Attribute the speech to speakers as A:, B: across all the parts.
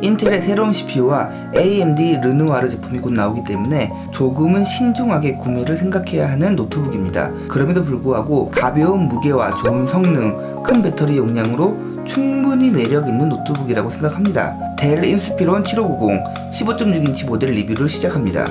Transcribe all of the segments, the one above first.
A: 인텔의 새로운 CPU와 AMD 르누아르 제품이 곧 나오기 때문에 조금은 신중하게 구매를 생각해야 하는 노트북입니다. 그럼에도 불구하고 가벼운 무게와 좋은 성능, 큰 배터리 용량으로 충분히 매력있는 노트북이라고 생각합니다. 델 인스피론 7590 15.6인치 모델 리뷰를 시작합니다.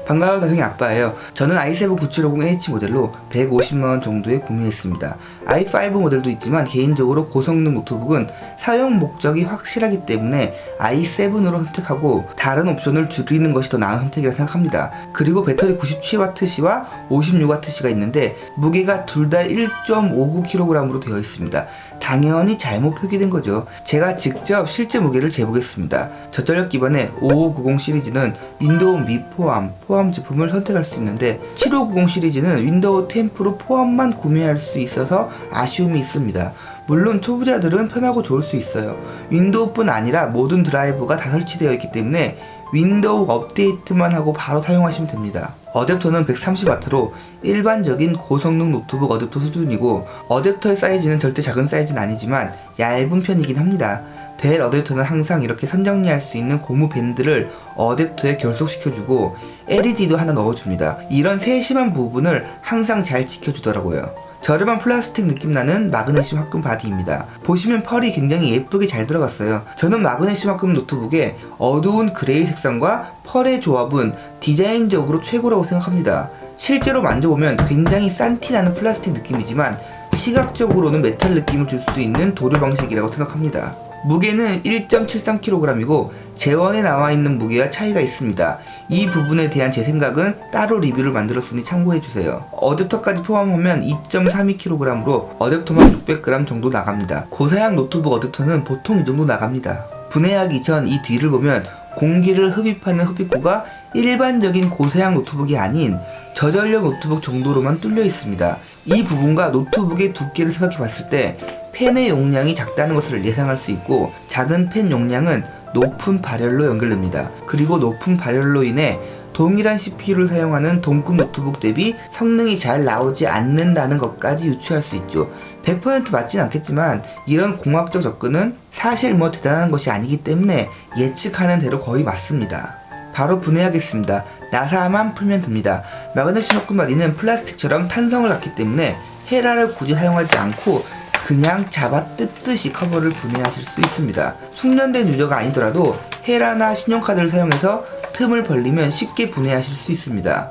A: 반가워요, 다승이 아빠예요. 저는 i7 9750H 모델로 150만원 정도에 구매했습니다. i5 모델도 있지만 개인적으로 고성능 노트북은 사용 목적이 확실하기 때문에 i7으로 선택하고 다른 옵션을 줄이는 것이 더 나은 선택이라 생각합니다. 그리고 배터리 97W시와 56W시가 있는데 무게가 둘 다 1.59kg으로 되어 있습니다. 당연히 잘못 표기된 거죠. 제가 직접 실제 무게를 재보겠습니다. 저전력 기반의 5590 시리즈는 윈도우 미포함, 포함 제품을 선택할 수 있는데 7590 시리즈는 윈도우 10 프로 포함만 구매할 수 있어서 아쉬움이 있습니다. 물론 초보자들은 편하고 좋을 수 있어요. 윈도우뿐 아니라 모든 드라이버가 다 설치되어 있기 때문에 윈도우 업데이트만 하고 바로 사용하시면 됩니다. 어댑터는 130W로 일반적인 고성능 노트북 어댑터 수준이고 어댑터의 사이즈는 절대 작은 사이즈는 아니지만 얇은 편이긴 합니다. 델 어댑터는 항상 이렇게 선정리할 수 있는 고무 밴드를 어댑터에 결속시켜주고 LED도 하나 넣어줍니다. 이런 세심한 부분을 항상 잘 지켜주더라고요. 저렴한 플라스틱 느낌 나는 마그네슘 합금 바디입니다. 보시면 펄이 굉장히 예쁘게 잘 들어갔어요. 저는 마그네슘 합금 노트북의 어두운 그레이 색상과 펄의 조합은 디자인적으로 최고라고 생각합니다. 실제로 만져보면 굉장히 싼티나는 플라스틱 느낌이지만 시각적으로는 메탈 느낌을 줄 수 있는 도료 방식이라고 생각합니다. 무게는 1.73kg이고 재원에 나와있는 무게와 차이가 있습니다. 이 부분에 대한 제 생각은 따로 리뷰를 만들었으니 참고해주세요. 어댑터까지 포함하면 2.32kg으로 어댑터만 600g 정도 나갑니다. 고사양 노트북 어댑터는 보통 이 정도 나갑니다. 분해하기 전 이 뒤를 보면 공기를 흡입하는 흡입구가 일반적인 고사양 노트북이 아닌 저전력 노트북 정도로만 뚫려 있습니다. 이 부분과 노트북의 두께를 생각해 봤을 때 펜의 용량이 작다는 것을 예상할 수 있고 작은 펜 용량은 높은 발열로 연결됩니다. 그리고 높은 발열로 인해 동일한 CPU를 사용하는 동급 노트북 대비 성능이 잘 나오지 않는다는 것까지 유추할 수 있죠. 100% 맞진 않겠지만 이런 공학적 접근은 사실 뭐 대단한 것이 아니기 때문에 예측하는 대로 거의 맞습니다. 바로 분해하겠습니다. 나사만 풀면 됩니다. 마그네슘 합금 바디는 플라스틱처럼 탄성을 갖기 때문에 헤라를 굳이 사용하지 않고 그냥 잡아 뜯듯이 커버를 분해하실 수 있습니다. 숙련된 유저가 아니더라도 헤라나 신용카드를 사용해서 틈을 벌리면 쉽게 분해하실 수 있습니다.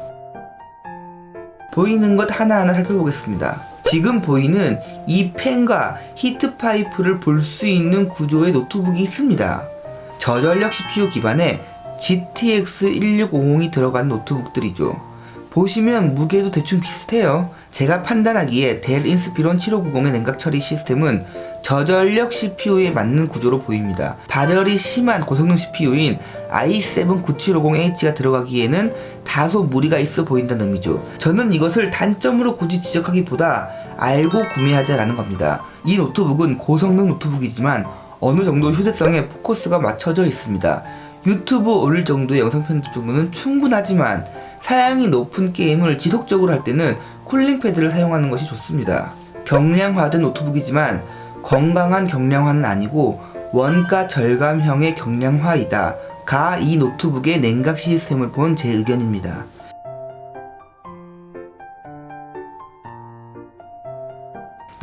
A: 보이는 것 하나하나 살펴보겠습니다. 지금 보이는 이 펜과 히트 파이프를 볼 수 있는 구조의 노트북이 있습니다. 저전력 CPU 기반의 GTX 1650이 들어간 노트북들이죠. 보시면 무게도 대충 비슷해요. 제가 판단하기에 델 인스피론 7590의 냉각 처리 시스템은 저전력 CPU에 맞는 구조로 보입니다. 발열이 심한 고성능 CPU인 i7 9750H가 들어가기에는 다소 무리가 있어 보인다는 의미죠. 저는 이것을 단점으로 굳이 지적하기보다 알고 구매하자라는 겁니다. 이 노트북은 고성능 노트북이지만 어느 정도 휴대성에 포커스가 맞춰져 있습니다. 유튜브 올릴 정도의 영상 편집 정도는 충분하지만 사양이 높은 게임을 지속적으로 할 때는 쿨링 패드를 사용하는 것이 좋습니다. 경량화된 노트북이지만 건강한 경량화는 아니고 원가 절감형의 경량화이다 가 이 노트북의 냉각 시스템을 본 제 의견입니다.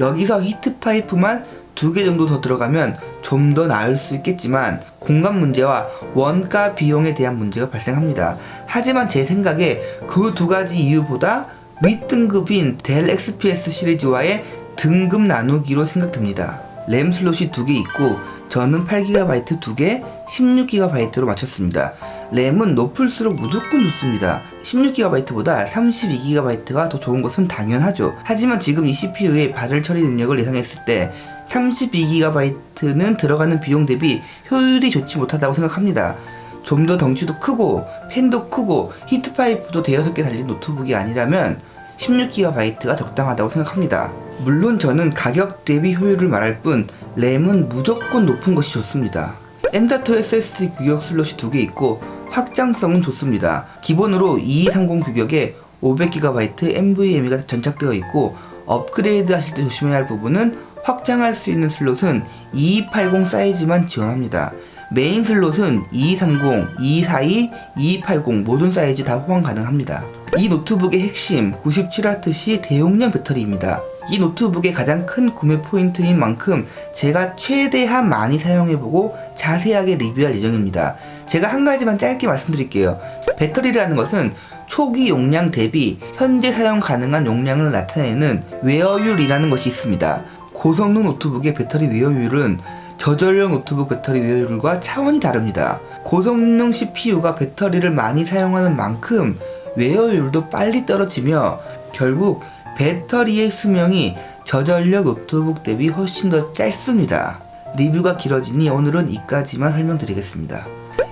A: 여기서 히트 파이프만 2개 정도 더 들어가면 좀 더 나을 수 있겠지만 공간 문제와 원가 비용에 대한 문제가 발생합니다. 하지만 제 생각에 그 두 가지 이유보다 윗등급인 델 XPS 시리즈와의 등급 나누기로 생각됩니다. 램 슬롯이 2개 있고 저는 8GB 2개, 16GB로 맞췄습니다. 램은 높을수록 무조건 좋습니다. 16GB보다 32GB가 더 좋은 것은 당연하죠. 하지만 지금 이 CPU의 발열 처리 능력을 예상했을 때 32GB는 들어가는 비용 대비 효율이 좋지 못하다고 생각합니다. 좀 더 덩치도 크고 펜도 크고 히트파이프도 대여섯 개 달린 노트북이 아니라면 16GB가 적당하다고 생각합니다. 물론 저는 가격 대비 효율을 말할 뿐 램은 무조건 높은 것이 좋습니다. M.2 SSD 규격 슬롯이 2개 있고 확장성은 좋습니다. 기본으로 2230 규격에 500GB NVMe가 전착되어 있고 업그레이드 하실 때 조심해야 할 부분은 확장할 수 있는 슬롯은 2280 사이즈만 지원합니다. 메인 슬롯은 2230, 2242, 2280 모든 사이즈 다 호환 가능합니다. 이 노트북의 핵심 97Wc 대용량 배터리입니다. 이 노트북의 가장 큰 구매 포인트인 만큼 제가 최대한 많이 사용해보고 자세하게 리뷰할 예정입니다. 제가 한 가지만 짧게 말씀드릴게요. 배터리라는 것은 초기 용량 대비 현재 사용 가능한 용량을 나타내는 웨어율이라는 것이 있습니다. 고성능 노트북의 배터리 웨어율은 저전력 노트북 배터리 웨어율과 차원이 다릅니다. 고성능 CPU가 배터리를 많이 사용하는 만큼 웨어율도 빨리 떨어지며 결국 배터리의 수명이 저전력 노트북 대비 훨씬 더 짧습니다. 리뷰가 길어지니 오늘은 이까지만 설명드리겠습니다.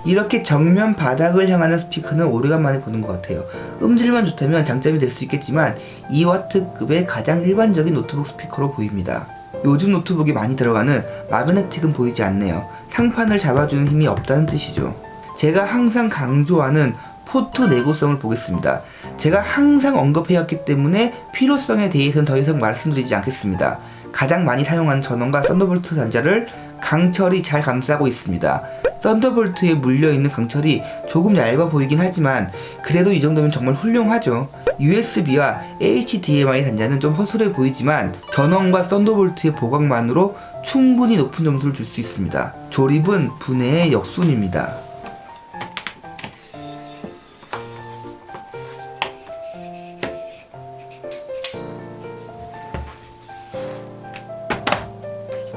A: 이렇게 정면 바닥을 향하는 스피커는 오래간만에 보는 것 같아요. 음질만 좋다면 장점이 될 수 있겠지만 2W급의 가장 일반적인 노트북 스피커로 보입니다. 요즘 노트북에 많이 들어가는 마그네틱은 보이지 않네요. 상판을 잡아주는 힘이 없다는 뜻이죠. 제가 항상 강조하는 포트 내구성을 보겠습니다. 제가 항상 언급해왔기 때문에 필요성에 대해서는 더 이상 말씀드리지 않겠습니다. 가장 많이 사용하는 전원과 썬더볼트 단자를 강철이 잘 감싸고 있습니다. 썬더볼트에 물려있는 강철이 조금 얇아 보이긴 하지만 그래도 이 정도면 정말 훌륭하죠. USB와 HDMI 단자는 좀 허술해 보이지만 전원과 썬더볼트의 보강만으로 충분히 높은 점수를 줄 수 있습니다. 조립은 분해의 역순입니다.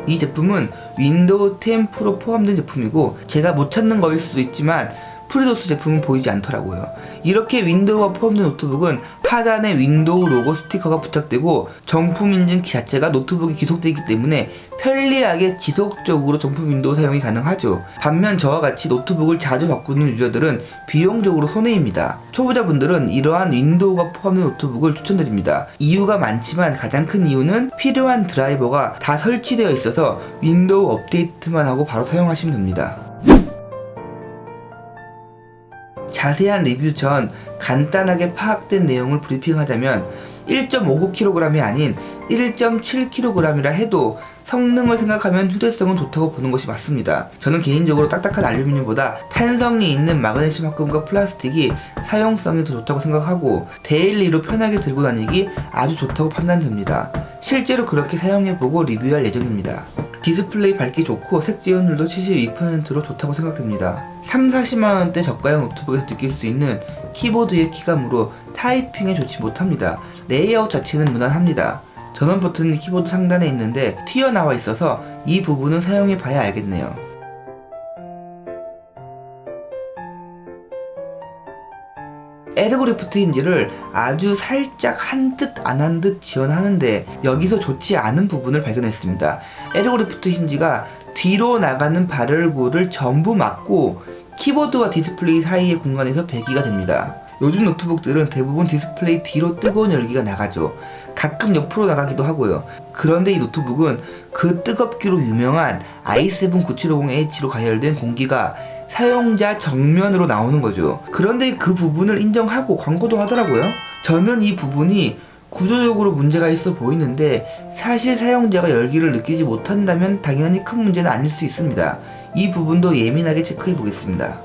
A: 이 제품은 윈도우 10 프로 포함된 제품이고 제가 못 찾는 거일 수도 있지만 프리도스 제품은 보이지 않더라고요. 이렇게 윈도우가 포함된 노트북은 하단에 윈도우 로고 스티커가 부착되고 정품 인증키 자체가 노트북에 기속되기 때문에 편리하게 지속적으로 정품 윈도우 사용이 가능하죠. 반면 저와 같이 노트북을 자주 바꾸는 유저들은 비용적으로 손해입니다. 초보자분들은 이러한 윈도우가 포함된 노트북을 추천드립니다. 이유가 많지만 가장 큰 이유는 필요한 드라이버가 다 설치되어 있어서 윈도우 업데이트만 하고 바로 사용하시면 됩니다. 자세한 리뷰 전 간단하게 파악된 내용을 브리핑하자면 1.59kg이 아닌 1.7kg이라 해도 성능을 생각하면 휴대성은 좋다고 보는 것이 맞습니다. 저는 개인적으로 딱딱한 알루미늄보다 탄성이 있는 마그네슘 합금과 플라스틱이 사용성이 더 좋다고 생각하고 데일리로 편하게 들고 다니기 아주 좋다고 판단됩니다. 실제로 그렇게 사용해보고 리뷰할 예정입니다. 디스플레이 밝기 좋고 색지연율도 72%로 좋다고 생각됩니다. 30-40만원대 저가형 노트북에서 느낄 수 있는 키보드의 키감으로 타이핑에 좋지 못합니다. 레이아웃 자체는 무난합니다. 전원 버튼이 키보드 상단에 있는데 튀어나와 있어서 이 부분은 사용해봐야 알겠네요. 에르고리프트 힌지를 아주 살짝 한 듯 안 한 듯 지원하는데 여기서 좋지 않은 부분을 발견했습니다. 에르고리프트 힌지가 뒤로 나가는 발열구를 전부 막고 키보드와 디스플레이 사이의 공간에서 배기가 됩니다. 요즘 노트북들은 대부분 디스플레이 뒤로 뜨거운 열기가 나가죠. 가끔 옆으로 나가기도 하고요. 그런데 이 노트북은 그 뜨겁기로 유명한 i7 9750H로 가열된 공기가 사용자 정면으로 나오는 거죠. 그런데 그 부분을 인정하고 광고도 하더라고요. 저는 이 부분이 구조적으로 문제가 있어 보이는데 사실 사용자가 열기를 느끼지 못한다면 당연히 큰 문제는 아닐 수 있습니다. 이 부분도 예민하게 체크해 보겠습니다.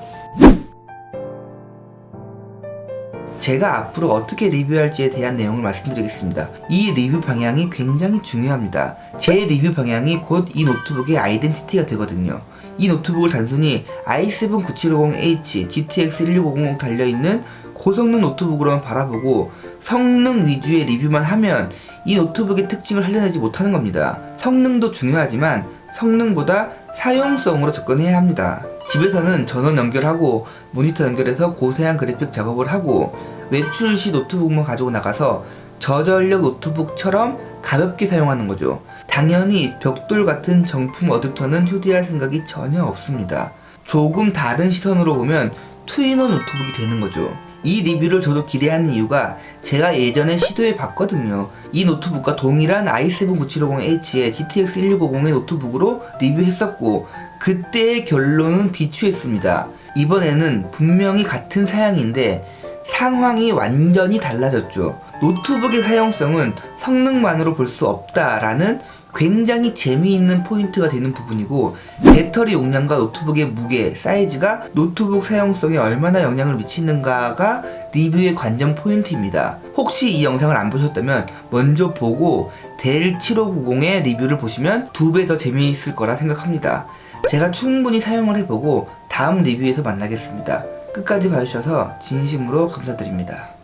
A: 제가 앞으로 어떻게 리뷰할지에 대한 내용을 말씀드리겠습니다. 이 리뷰 방향이 굉장히 중요합니다. 제 리뷰 방향이 곧 이 노트북의 아이덴티티가 되거든요. 이 노트북을 단순히 i7 9750H, GTX 1650 달려있는 고성능 노트북으로만 바라보고 성능 위주의 리뷰만 하면 이 노트북의 특징을 살려내지 못하는 겁니다. 성능도 중요하지만 성능보다 사용성으로 접근해야 합니다. 집에서는 전원 연결하고 모니터 연결해서 고세한 그래픽 작업을 하고 외출 시 노트북만 가지고 나가서 저전력 노트북처럼 가볍게 사용하는 거죠. 당연히 벽돌 같은 정품 어댑터는 휴대할 생각이 전혀 없습니다. 조금 다른 시선으로 보면 투인원 노트북이 되는 거죠. 이 리뷰를 저도 기대하는 이유가 제가 예전에 시도해 봤거든요. 이 노트북과 동일한 i7 9750H의 GTX 1650의 노트북으로 리뷰했었고 그때의 결론은 비추했습니다. 이번에는 분명히 같은 사양인데 상황이 완전히 달라졌죠. 노트북의 사용성은 성능만으로 볼 수 없다라는 굉장히 재미있는 포인트가 되는 부분이고, 배터리 용량과 노트북의 무게, 사이즈가 노트북 사용성에 얼마나 영향을 미치는가가 리뷰의 관전 포인트입니다. 혹시 이 영상을 안 보셨다면 먼저 보고 델 7590의 리뷰를 보시면 2배 더 재미있을 거라 생각합니다. 제가 충분히 사용을 해보고 다음 리뷰에서 만나겠습니다. 끝까지 봐주셔서 진심으로 감사드립니다.